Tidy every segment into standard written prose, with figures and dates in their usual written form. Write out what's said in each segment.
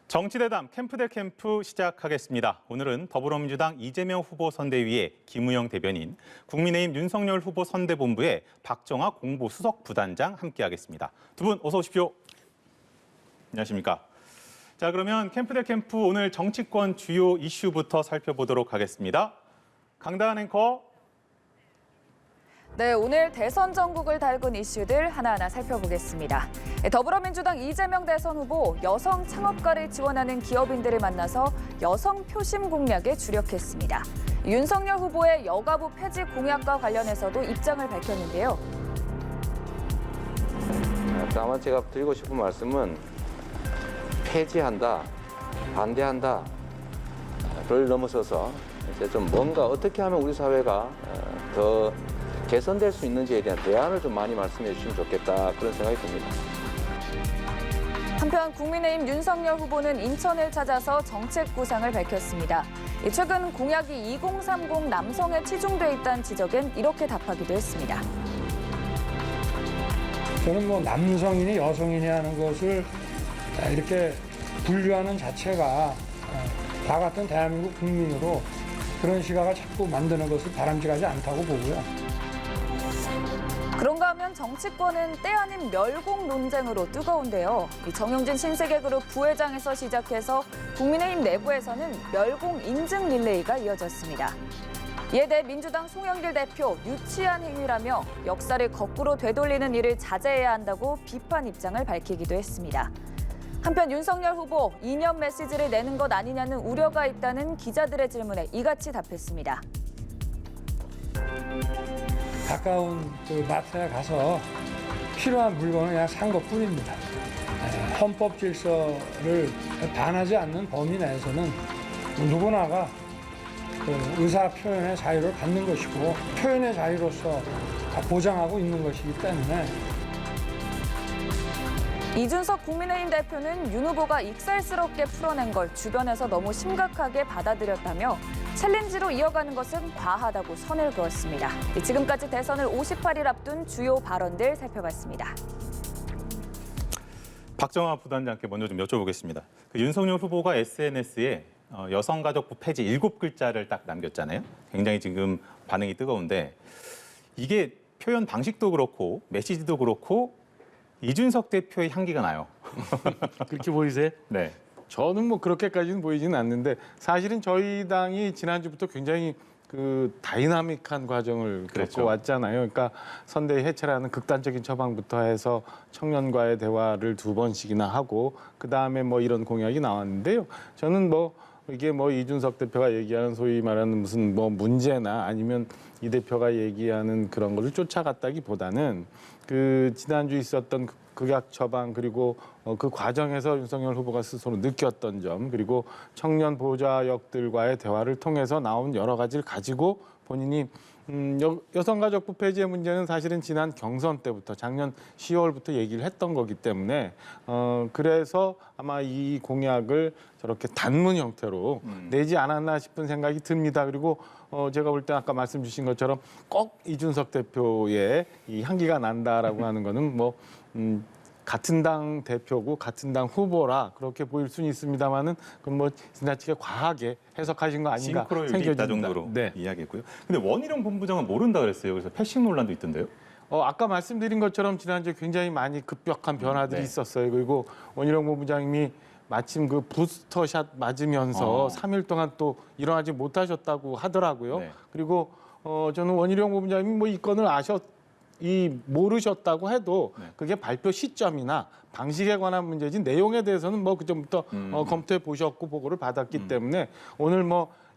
정치대담 캠프 대 캠프 시작하겠습니다. 오늘은 더불어민주당 이재명 후보 선대위의 김우영 대변인, 국민의힘 윤석열 후보 선대본부의 박정아 공보수석 부단장 함께하겠습니다. 두 분 어서 오십시오. 안녕하십니까. 자, 그러면 캠프 대 캠프 오늘 정치권 주요 이슈부터 살펴보도록 하겠습니다. 강다한 앵커. 네, 오늘 대선 전국을 달군 이슈들 하나하나 살펴보겠습니다. 더불어민주당 이재명 대선 후보 여성 창업가를 지원하는 기업인들을 만나서 여성 표심 공략에 주력했습니다. 윤석열 후보의 여가부 폐지 공약과 관련해서도 입장을 밝혔는데요. 다만 제가 드리고 싶은 말씀은 폐지한다, 반대한다를 넘어서서 이제 좀 뭔가 어떻게 하면 우리 사회가 더 개선될 수 있는지에 대한 대안을 좀 많이 말씀해 주시면 좋겠다, 그런 생각이 듭니다. 한편 국민의힘 윤석열 후보는 인천을 찾아서 정책 구상을 밝혔습니다. 최근 공약이 2030 남성에 치중돼 있다는 지적엔 이렇게 답하기도 했습니다. 저는 남성이니 여성이니 하는 것을 이렇게 분류하는 자체가 다 같은 대한민국 국민으로 그런 시각을 자꾸 만드는 것을 바람직하지 않다고 보고요. 그런가 하면 정치권은 때 아닌 멸공 논쟁으로 뜨거운데요. 정용진 신세계그룹 부회장에서 시작해서 국민의힘 내부에서는 멸공 인증 릴레이가 이어졌습니다. 이에 대해 민주당 송영길 대표 유치한 행위라며 역사를 거꾸로 되돌리는 일을 자제해야 한다고 비판 입장을 밝히기도 했습니다. 한편 윤석열 후보 이념 메시지를 내는 것 아니냐는 우려가 있다는 기자들의 질문에 이같이 답했습니다. 가까운 그 마트에 가서 필요한 물건을 그냥 산 것뿐입니다. 헌법 질서를 반하지 않는 범위 내에서는 누구나가 그 의사 표현의 자유를 갖는 것이고 표현의 자유로서 보장하고 있는 것이기 때문에. 이준석 국민의힘 대표는 윤 후보가 익살스럽게 풀어낸 걸 주변에서 너무 심각하게 받아들였다며 챌린지로 이어가는 것은 과하다고 선을 그었습니다. 지금까지 대선을 58일 앞둔 주요 발언들 살펴봤습니다. 박정아 부단장께 먼저 좀 여쭤보겠습니다. 윤석열 후보가 SNS에 여성가족부 폐지 7글자를 딱 남겼잖아요. 굉장히 지금 반응이 뜨거운데 이게 표현 방식도 그렇고 메시지도 그렇고 이준석 대표의 향기가 나요. 그렇게 보이세요? 네. 저는 그렇게까지는 보이지는 않는데 사실은 저희 당이 지난주부터 굉장히 그 다이나믹한 과정을 겪고 왔잖아요. 그러니까 선대위 해체라는 극단적인 처방부터 해서 청년과의 대화를 2번씩이나 하고 그다음에 이런 공약이 나왔는데요. 저는 이게 이준석 대표가 얘기하는 소위 말하는 무슨 문제나 아니면 이 대표가 얘기하는 그런 거를 쫓아갔다기보다는 그 지난주 있었던 극약 처방 그리고 그 과정에서 윤석열 후보가 스스로 느꼈던 점 그리고 청년 보좌역들과의 대화를 통해서 나온 여러 가지를 가지고 본인이 여성가족부 폐지의 문제는 사실은 지난 경선 때부터 작년 10월부터 얘기를 했던 거기 때문에 그래서 아마 이 공약을 저렇게 단문 형태로 내지 않았나 싶은 생각이 듭니다. 그리고 제가 볼 때 아까 말씀 주신 것처럼 꼭 이준석 대표의 이 향기가 난다라고 하는 거는 같은 당 대표고 같은 당 후보라 그렇게 보일 수는 있습니다만은 그건 지나치게 과하게 해석하신 거 아닌가 싱크로율이 있다 정도로 네. 이야기했고요. 근데 원희룡 본부장은 모른다 그랬어요. 그래서 패싱 논란도 있던데요. 아까 말씀드린 것처럼 지난주에 굉장히 많이 급격한 변화들이 있었어요. 그리고 원희룡 본부장님이 마침 그 부스터샷 맞으면서 3일 동안 또 일어나지 못하셨다고 하더라고요. 네. 그리고 저는 원희룡 본부장님이 이 건을 모르셨다고 해도 그게 발표 시점이나 방식에 관한 문제지 내용에 대해서는 그 전부터 검토해 보셨고 보고를 받았기 때문에 오늘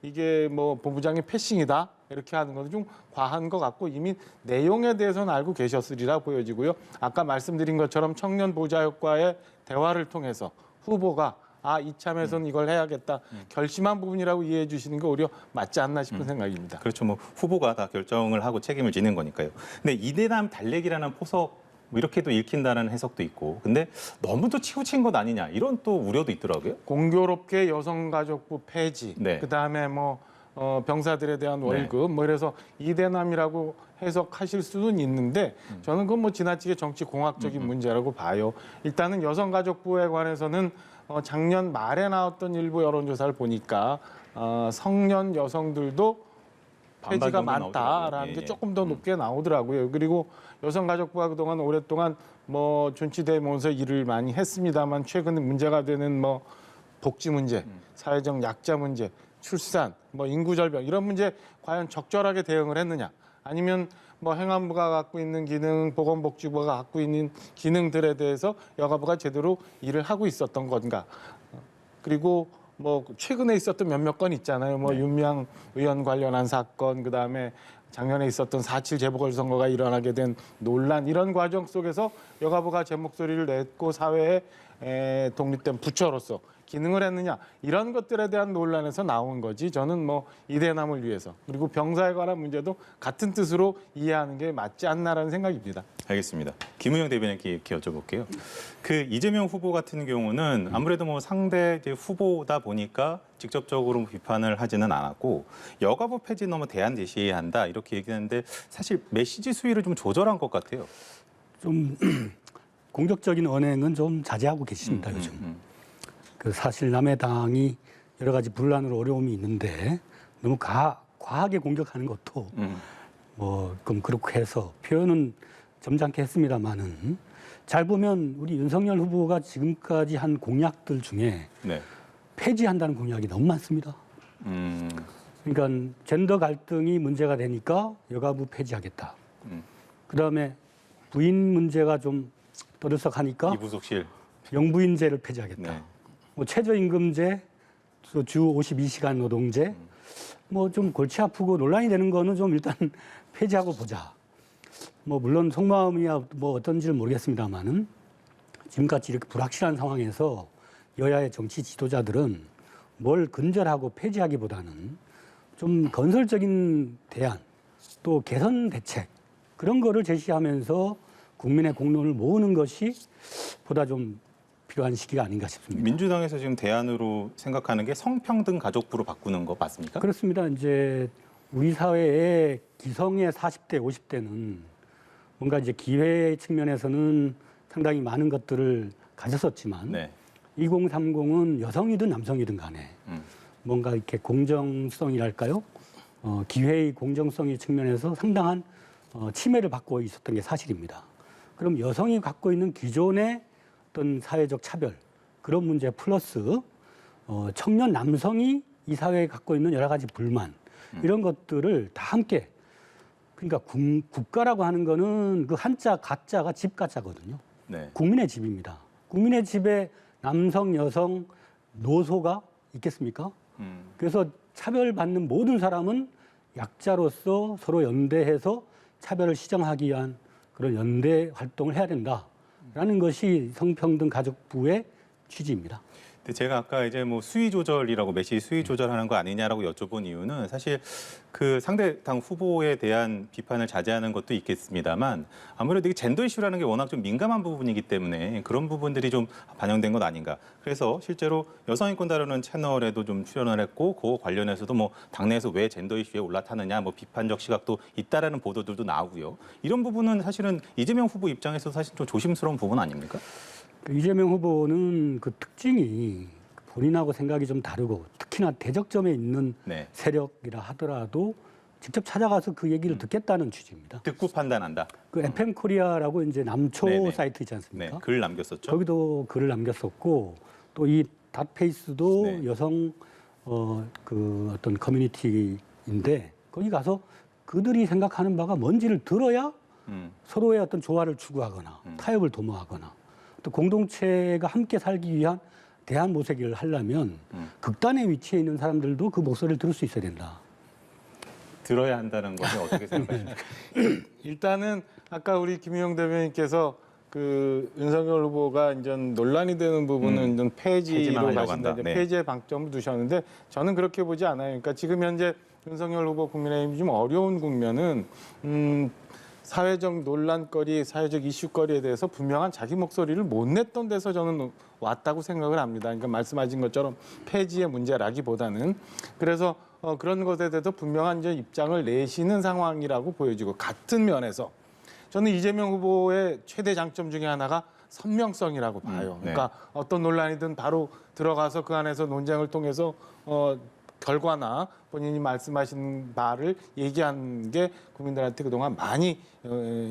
이게 본부장의 패싱이다 이렇게 하는 건 좀 과한 것 같고 이미 내용에 대해서는 알고 계셨으리라 보여지고요. 아까 말씀드린 것처럼 청년 보좌역과의 대화를 통해서 후보가 이참에서는 이걸 해야겠다 결심한 부분이라고 이해해 주시는 게 오히려 맞지 않나 싶은 생각입니다. 그렇죠. 후보가 다 결정을 하고 책임을 지는 거니까요. 근데 이대남 달래기라는 포석 이렇게도 읽힌다는 해석도 있고 근데 너무 또 치우친 것 아니냐 이런 또 우려도 있더라고요. 공교롭게 여성가족부 폐지 네. 그다음에 병사들에 대한 월급 이래서 이대남이라고 해석하실 수는 있는데 저는 그건 지나치게 정치 공학적인 문제라고 봐요. 일단은 여성가족부에 관해서는 작년 말에 나왔던 일부 여론조사를 보니까 성년 여성들도 반반 폐지가 정도 많다라는 나오더라고요. 게 예, 조금 더 높게 나오더라고요. 그리고 여성가족부가 그동안 오랫동안 뭐 존치되면서 일을 많이 했습니다만 최근에 문제가 되는 뭐 복지 문제, 사회적 약자 문제, 출산, 뭐 인구 절벽 이런 문제 과연 적절하게 대응을 했느냐? 아니면 뭐 행안부가 갖고 있는 기능, 보건복지부가 갖고 있는 기능들에 대해서 여가부가 제대로 일을 하고 있었던 건가? 그리고 뭐 최근에 있었던 몇몇 건 있잖아요. 뭐 윤미향 의원 관련한 사건, 그다음에 작년에 있었던 4.7 재보궐선거가 일어나게 된 논란 이런 과정 속에서 여가부가 제 목소리를 냈고 사회에 독립된 부처로서 기능을 했느냐 이런 것들에 대한 논란에서 나온 거지. 저는 뭐 이 대남을 위해서 그리고 병사에 관한 문제도 같은 뜻으로 이해하는 게 맞지 않나라는 생각입니다. 알겠습니다. 김우영 대변인께 이렇게 여쭤볼게요. 그 이재명 후보 같은 경우는 아무래도 뭐 상대 이제 후보다 보니까 직접적으로 비판을 하지는 않았고 여가부 폐지 너무 대안 제시해야 한다 이렇게 얘기했는데 사실 메시지 수위를 좀 조절한 것 같아요. 좀 공격적인 언행은 좀 자제하고 계십니다, 요즘. 그 사실 남의 당이 여러 가지 분란으로 어려움이 있는데 너무 과하게 공격하는 것도 뭐 좀 그렇게 해서 표현은 점잖게 했습니다만은 잘 보면 우리 윤석열 후보가 지금까지 한 공약들 중에 네. 폐지한다는 공약이 너무 많습니다. 그러니까 젠더 갈등이 문제가 되니까 여가부 폐지하겠다. 그다음에 부인 문제가 좀 떠들썩하니까 이부속실. 영부인제를 폐지하겠다. 네. 뭐 최저임금제, 또 주 52시간 노동제, 뭐 좀 골치 아프고 논란이 되는 거는 좀 일단 폐지하고 보자. 뭐 물론 속마음이야 뭐 어떤지는 모르겠습니다만은 지금까지 이렇게 불확실한 상황에서 여야의 정치 지도자들은 뭘 근절하고 폐지하기보다는 좀 건설적인 대안, 또 개선 대책 그런 거를 제시하면서 국민의 공론을 모으는 것이 보다 좀 필요한 시기가 아닌가 싶습니다. 민주당에서 지금 대안으로 생각하는 게 성평등 가족부로 바꾸는 거 맞습니까? 그렇습니다. 이제 우리 사회의 기성의 40대, 50대는 뭔가 이제 기회 측면에서는 상당히 많은 것들을 가졌었지만 네. 2030은 여성이든 남성이든 간에 뭔가 이렇게 공정성이랄까요? 기회의 공정성의 측면에서 상당한 침해를 받고 있었던 게 사실입니다. 그럼 여성이 갖고 있는 기존의 어떤 사회적 차별 그런 문제 플러스 청년 남성이 이 사회에 갖고 있는 여러 가지 불만 이런 것들을 다 함께 그러니까 국가라고 하는 거는 그 한자 가자가 집 가자거든요. 네. 국민의 집입니다. 국민의 집에 남성, 여성, 노소가 있겠습니까? 그래서 차별받는 모든 사람은 약자로서 서로 연대해서 차별을 시정하기 위한 그런 연대 활동을 해야 된다라는 것이 성평등 가족부의 취지입니다. 근데 제가 아까 이제 뭐 수위 조절이라고 메시지 수위 조절하는 거 아니냐라고 여쭤본 이유는 사실 그 상대 당 후보에 대한 비판을 자제하는 것도 있겠습니다만 아무래도 이 젠더 이슈라는 게 워낙 좀 민감한 부분이기 때문에 그런 부분들이 좀 반영된 것 아닌가. 그래서 실제로 여성인권 다루는 채널에도 좀 출연을 했고 그거 관련해서도 뭐 당내에서 왜 젠더 이슈에 올라타느냐 뭐 비판적 시각도 있다라는 보도들도 나오고요. 이런 부분은 사실은 이재명 후보 입장에서 사실 좀 조심스러운 부분 아닙니까? 이재명 후보는 그 특징이 본인하고 생각이 좀 다르고 특히나 대적점에 있는 네. 세력이라 하더라도 직접 찾아가서 그 얘기를 듣겠다는 취지입니다. 듣고 판단한다. 그 FM 코리아라고 이제 남초 네네. 사이트 있지 네, 않습니까? 글 남겼었죠. 거기도 글을 남겼었고 또 이 닷페이스도 네. 여성 그 어떤 커뮤니티인데 거기 가서 그들이 생각하는 바가 뭔지를 들어야 서로의 어떤 조화를 추구하거나 타협을 도모하거나 또 공동체가 함께 살기 위한 대안 모색을 하려면 극단의 위치에 있는 사람들도 그 목소리를 들을 수 있어야 된다. 들어야 한다는 것은 어떻게 생각하십니까? 일단은 아까 우리 김우영 대변인께서 그 윤석열 후보가 이제 논란이 되는 부분은 좀 폐지만 폐지로 하려고 가신다. 한다. 이제 네. 폐지에 방점을 두셨는데 저는 그렇게 보지 않아요. 그러니까 지금 현재 윤석열 후보 국민의힘이 좀 어려운 국면은 사회적 논란거리, 사회적 이슈거리에 대해서 분명한 자기 목소리를 못 냈던 데서 저는 왔다고 생각을 합니다. 그러니까 말씀하신 것처럼 폐지의 문제라기보다는 그래서 그런 것에 대해서 분명한 이제 입장을 내시는 상황이라고 보여지고 같은 면에서 저는 이재명 후보의 최대 장점 중에 하나가 선명성이라고 봐요. 네. 그러니까 어떤 논란이든 바로 들어가서 그 안에서 논쟁을 통해서 결과나 본인이 말씀하신 바를 얘기한 게 국민들한테 그동안 많이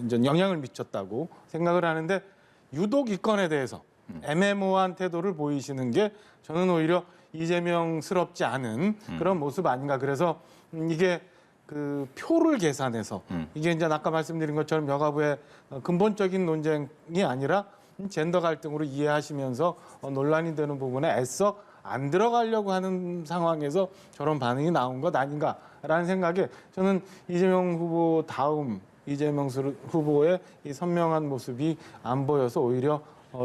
이제 영향을 미쳤다고 생각을 하는데 유독 이 건에 대해서 애매모호한 태도를 보이시는 게 저는 오히려 이재명스럽지 않은 그런 모습 아닌가. 그래서 이게 그 표를 계산해서 이게 이제 아까 말씀드린 것처럼 여가부의 근본적인 논쟁이 아니라 젠더 갈등으로 이해하시면서 논란이 되는 부분에 애써 안 들어가려고 하는 상황에서 저런 반응이 나온 것 아닌가라는 생각에 저는 이재명 후보 다음 이재명 후보의 이 선명한 모습이 안 보여서 오히려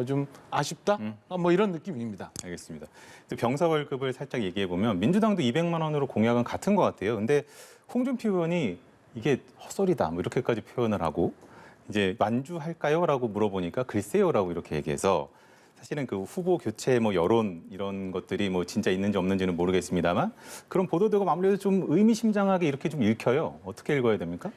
좀 아쉽다? 뭐 이런 느낌입니다. 알겠습니다. 또 병사 월급을 살짝 얘기해 보면 민주당도 200만 원으로 공약은 같은 것 같아요. 근데 홍준표 의원이 이게 헛소리다 뭐 이렇게까지 표현을 하고 이제 완주할까요?라고 물어보니까 글쎄요라고 이렇게 얘기해서 사실은 그 후보 교체 뭐 여론 이런 것들이 뭐 진짜 있는지 없는지는 모르겠습니다만 그런 보도되고 마무리해서 좀 의미심장하게 이렇게 좀 읽혀요. 어떻게 읽어야 됩니까?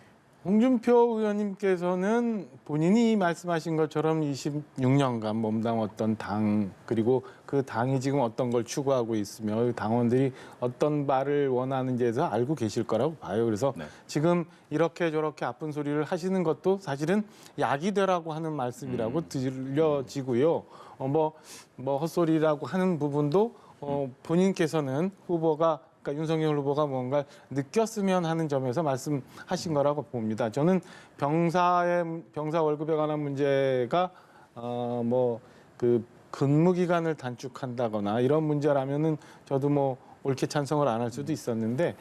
홍준표 의원님께서는 본인이 말씀하신 것처럼 26년간 몸담았던 당 그리고 그 당이 지금 어떤 걸 추구하고 있으며 당원들이 어떤 바를 원하는지에서 알고 계실 거라고 봐요. 그래서 네. 지금 이렇게 저렇게 아픈 소리를 하시는 것도 사실은 약이 되라고 하는 말씀이라고 들려지고요. 뭐 헛소리라고 하는 부분도 본인께서는 후보가 그러니까 윤석열 후보가 뭔가 느꼈으면 하는 점에서 말씀하신 거라고 봅니다. 저는 병사 월급에 관한 문제가 뭐 그 근무 기간을 단축한다거나 이런 문제라면은 저도 뭐 옳게 찬성을 안 할 수도 있었는데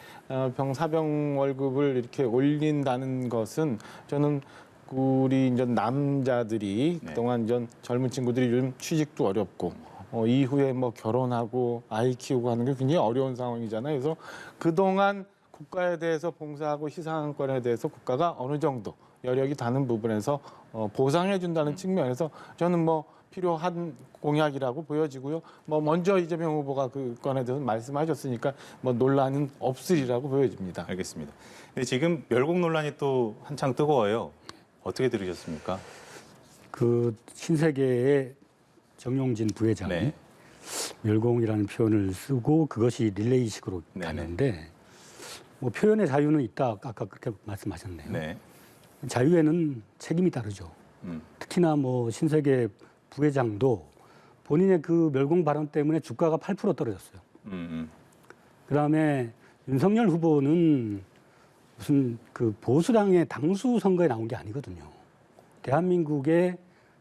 사병 월급을 이렇게 올린다는 것은 저는 우리 이제 남자들이 네. 그동안 전 젊은 친구들이 요즘 취직도 어렵고 이후에 뭐 결혼하고 아이 키우고 하는 게 굉장히 어려운 상황이잖아요. 그래서 그동안 국가에 대해서 봉사하고 희생한권에 대해서 국가가 어느 정도 여력이 닿는 부분에서 보상해 준다는 측면에서 저는 뭐 필요한 공약이라고 보여지고요. 뭐 먼저 이재명 후보가 그 건에 대해서 말씀하셨으니까 뭐 논란은 없으리라고 보여집니다. 알겠습니다. 근데 지금 멸공 논란이 또 한창 뜨거워요. 어떻게 들으셨습니까? 그 신세계의 정용진 부회장이 네. 멸공이라는 표현을 쓰고 그것이 릴레이식으로 네네. 가는데 뭐 표현의 자유는 있다 아까 그렇게 말씀하셨네요. 네. 자유에는 책임이 따르죠. 음. 특히나 뭐 신세계 부회장도 본인의 그 멸공 발언 때문에 주가가 8% 떨어졌어요. 그다음에 윤석열 후보는 무슨 그 보수당의 당수 선거에 나온 게 아니거든요. 대한민국의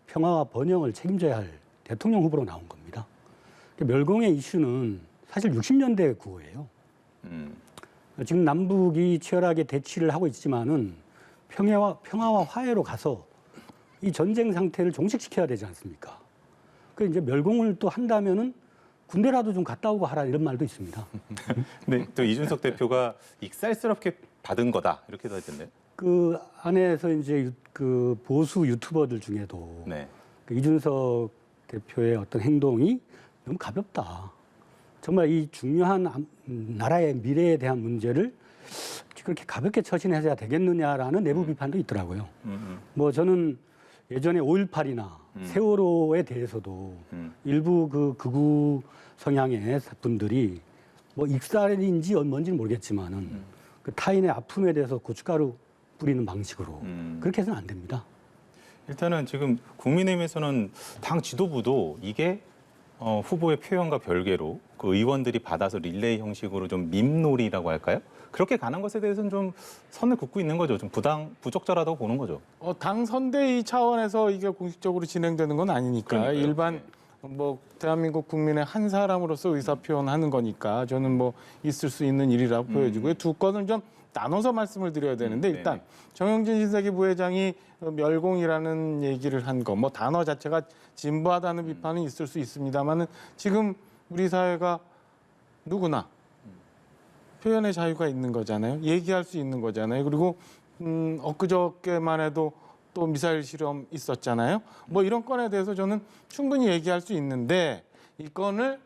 평화와 번영을 책임져야 할 대통령 후보로 나온 겁니다. 멸공의 이슈는 사실 60년대 구호예요. 지금 남북이 치열하게 대치를 하고 있지만은 평화와 화해로 가서 이 전쟁 상태를 종식시켜야 되지 않습니까? 그 이제 멸공을 또 한다면은 군대라도 좀 갔다 오고 하라 이런 말도 있습니다. 근데 또 이준석 대표가 익살스럽게 받은 거다 이렇게도 하던데. 그 안에서 이제 그 보수 유튜버들 중에도 네. 그 이준석 대표의 어떤 행동이 너무 가볍다. 정말 이 중요한 나라의 미래에 대한 문제를 그렇게 가볍게 처신해야 되겠느냐라는 내부 비판도 있더라고요. 뭐 저는 예전에 5.18이나 세월호에 대해서도 일부 그 극우 성향의 분들이 뭐 익살인지 뭔지는 모르겠지만은 그 타인의 아픔에 대해서 고춧가루 뿌리는 방식으로 그렇게 해서는 안 됩니다. 일단은 지금 국민의힘에서는 당 지도부도 이게 후보의 표현과 별개로 그 의원들이 받아서 릴레이 형식으로 좀 밈놀이라고 할까요? 그렇게 가는 것에 대해서는 좀 선을 긋고 있는 거죠. 좀 부적절하다고 보는 거죠. 당 선대위 차원에서 이게 공식적으로 진행되는 건 아니니까 그러니까요. 일반 네. 뭐 대한민국 국민의 한 사람으로서 의사 표현하는 거니까 저는 뭐 있을 수 있는 일이라고 보여지고요. 두 건을 좀 나눠서 말씀을 드려야 되는데 일단 네네. 정영진 신세계 부회장이 멸공이라는 얘기를 한 거, 뭐 단어 자체가 진부하다는 비판은 있을 수 있습니다만은 지금 우리 사회가 누구나 표현의 자유가 있는 거잖아요. 얘기할 수 있는 거잖아요. 그리고 엊그저께만 해도 또 미사일 실험 있었잖아요. 뭐 이런 건에 대해서 저는 충분히 얘기할 수 있는데 이 건을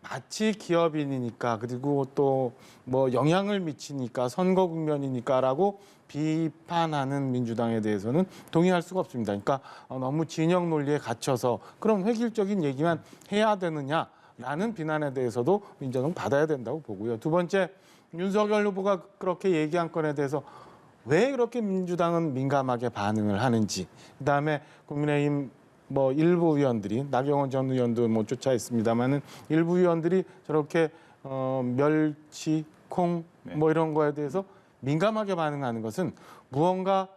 마치 기업인이니까 그리고 또 뭐 영향을 미치니까 선거 국면이니까라고 비판하는 민주당에 대해서는 동의할 수가 없습니다. 그러니까 너무 진영 논리에 갇혀서 그런 획일적인 얘기만 해야 되느냐라는 비난에 대해서도 민주당은 받아야 된다고 보고요. 두 번째, 윤석열 후보가 그렇게 얘기한 건에 대해서 왜 그렇게 민주당은 민감하게 반응을 하는지, 그다음에 국민의힘 뭐 일부 의원들이 나경원 전 의원도 뭐 쫓아 있습니다만은 일부 의원들이 저렇게 멸치, 콩 뭐 이런 거에 대해서 민감하게 반응하는 것은 무언가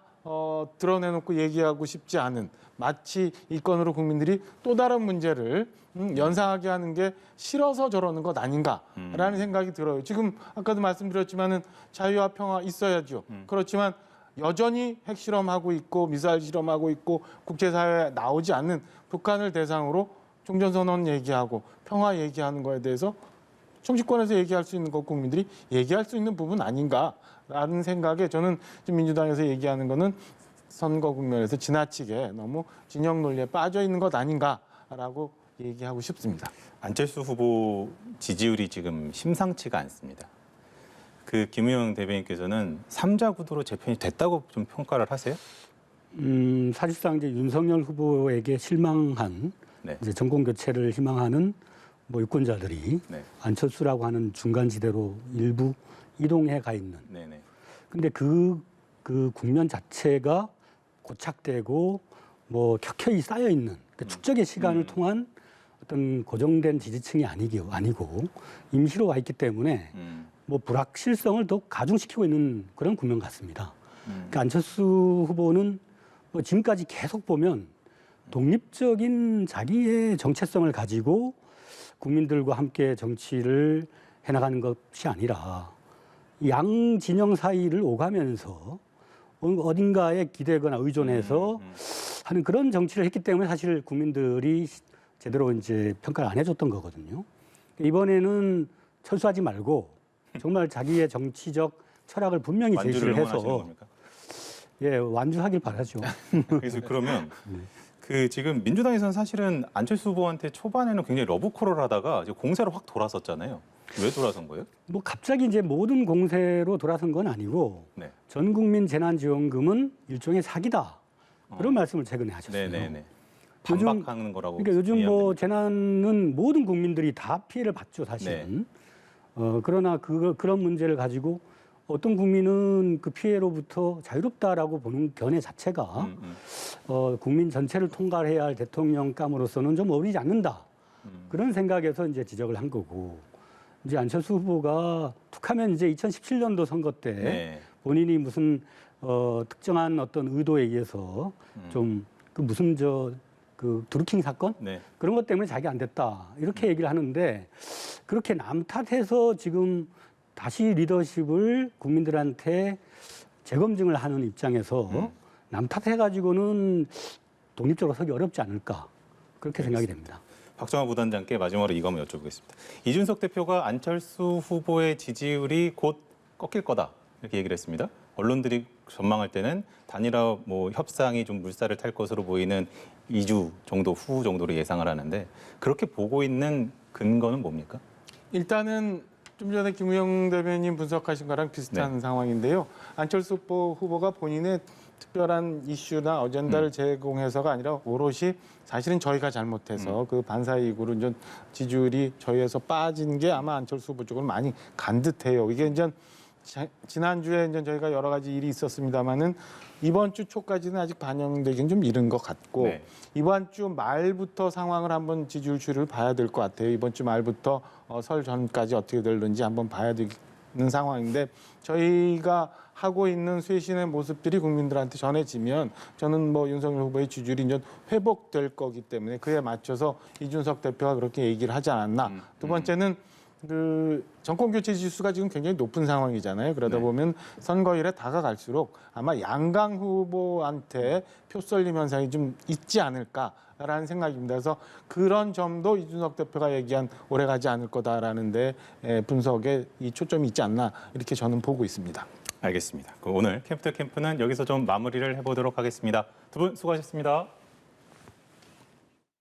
드러내놓고 얘기하고 싶지 않은, 마치 이 건으로 국민들이 또 다른 문제를 연상하게 하는 게 싫어서 저러는 것 아닌가라는 생각이 들어요. 지금 아까도 말씀드렸지만은 자유와 평화 있어야죠. 그렇지만 여전히 핵실험하고 있고 미사일 실험하고 있고 국제사회에 나오지 않는 북한을 대상으로 종전선언 얘기하고 평화 얘기하는 거에 대해서 정치권에서 얘기할 수 있는 것, 국민들이 얘기할 수 있는 부분 아닌가라는 생각에 저는 지금 민주당에서 얘기하는 거는 선거 국면에서 지나치게 너무 진영 논리에 빠져 있는 것 아닌가라고 얘기하고 싶습니다. 안철수 후보 지지율이 지금 심상치가 않습니다. 그 김우영 대변인께서는 3자 구도로 재편이 됐다고 좀 평가를 하세요? 사실상 이제 윤석열 후보에게 실망한 네. 이제 정권 교체를 희망하는 뭐 유권자들이 네. 안철수라고 하는 중간지대로 일부 이동해 가 있는. 네네. 근데 그 국면 자체가 고착되고 뭐 켜켜이 쌓여 있는 그 축적의 시간을 통한 어떤 고정된 지지층이 아니고 임시로 와 있기 때문에 뭐 불확실성을 더 가중시키고 있는 그런 국면 같습니다. 그러니까 안철수 후보는 뭐 지금까지 계속 보면 독립적인 자기의 정체성을 가지고 국민들과 함께 정치를 해나가는 것이 아니라 양 진영 사이를 오가면서 어딘가에 기대거나 의존해서 하는 그런 정치를 했기 때문에 사실 국민들이 제대로 이제 평가를 안 해줬던 거거든요. 이번에는 철수하지 말고 정말 자기의 정치적 철학을 분명히 제시를 해서 완주하길 바라죠. 그래서 그러면 그 지금 민주당에서는 사실은 안철수 후보한테 초반에는 굉장히 러브콜을 하다가 이제 공세로 확 돌아섰잖아요. 왜 돌아선 거예요? 뭐 갑자기 이제 모든 공세로 돌아선 건 아니고 네. 전 국민 재난지원금은 일종의 사기다. 그런 말씀을 최근에 하셨어요. 네네네. 요즘- 반박하는 거라고. 그러니까 요즘 뭐 이해하면 됩니다. 재난은 모든 국민들이 다 피해를 봤죠, 사실은. 그러나 그런 문제를 가지고 어떤 국민은 그 피해로부터 자유롭다라고 보는 견해 자체가 국민 전체를 통괄해야 할 대통령감으로서는 좀 어울리지 않는다. 그런 생각에서 이제 지적을 한 거고. 이제 안철수 후보가 툭하면 이제 2017년도 선거 때 네. 본인이 무슨 특정한 어떤 의도에 의해서 좀 그 무슨 그 드루킹 사건 네. 그런 것 때문에 자기 안 됐다 이렇게 얘기를 하는데 그렇게 남 탓해서 지금 다시 리더십을 국민들한테 재검증을 하는 입장에서 남 탓해가지고는 독립적으로 서기 어렵지 않을까 그렇게 생각이 됩니다. 박정화 부단장께 마지막으로 이거 한번 여쭤보겠습니다. 이준석 대표가 안철수 후보의 지지율이 곧 꺾일 거다 이렇게 얘기를 했습니다. 언론들이 전망할 때는 단일화 뭐 협상이 좀 물살을 탈 것으로 보이는 2주 정도 후 정도로 예상을 하는데 그렇게 보고 있는 근거는 뭡니까? 일단은 좀 전에 김우영 대변인 분석하신 거랑 비슷한 상황인데요. 안철수 후보가 본인의 특별한 이슈나 어젠다를 제공해서가 아니라 오롯이 사실은 저희가 잘못해서 그 반사이익으로 이제 지지율이 저희에서 빠진 게 아마 안철수 후보 쪽으로 많이 간 듯해요. 이게 이제 지난주에 이제 저희가 여러 가지 일이 있었습니다만은 이번 주 초까지는 아직 반영되기는 좀 이른 것 같고 네. 이번 주 말부터 상황을 한번 지지율 추이를 봐야 될 것 같아요. 이번 주 말부터 설 전까지 어떻게 될는지 한번 봐야 되는 상황인데 저희가 하고 있는 쇄신의 모습들이 국민들한테 전해지면 저는 뭐 윤석열 후보의 지지율이 이제 회복될 거기 때문에 그에 맞춰서 이준석 대표가 그렇게 얘기를 하지 않았나. 두 번째는 그 정권 교체 지수가 지금 굉장히 높은 상황이잖아요. 그러다 네. 보면 선거일에 다가갈수록 아마 양강 후보한테 표 쏠림 현상이 좀 있지 않을까라는 생각입니다. 그래서 그런 점도 이준석 대표가 얘기한 오래가지 않을 거다라는 데 분석에 이 초점이 있지 않나 이렇게 저는 보고 있습니다. 알겠습니다. 그럼 오늘 캠프 투 캠프는 여기서 좀 마무리를 해보도록 하겠습니다. 두 분 수고하셨습니다.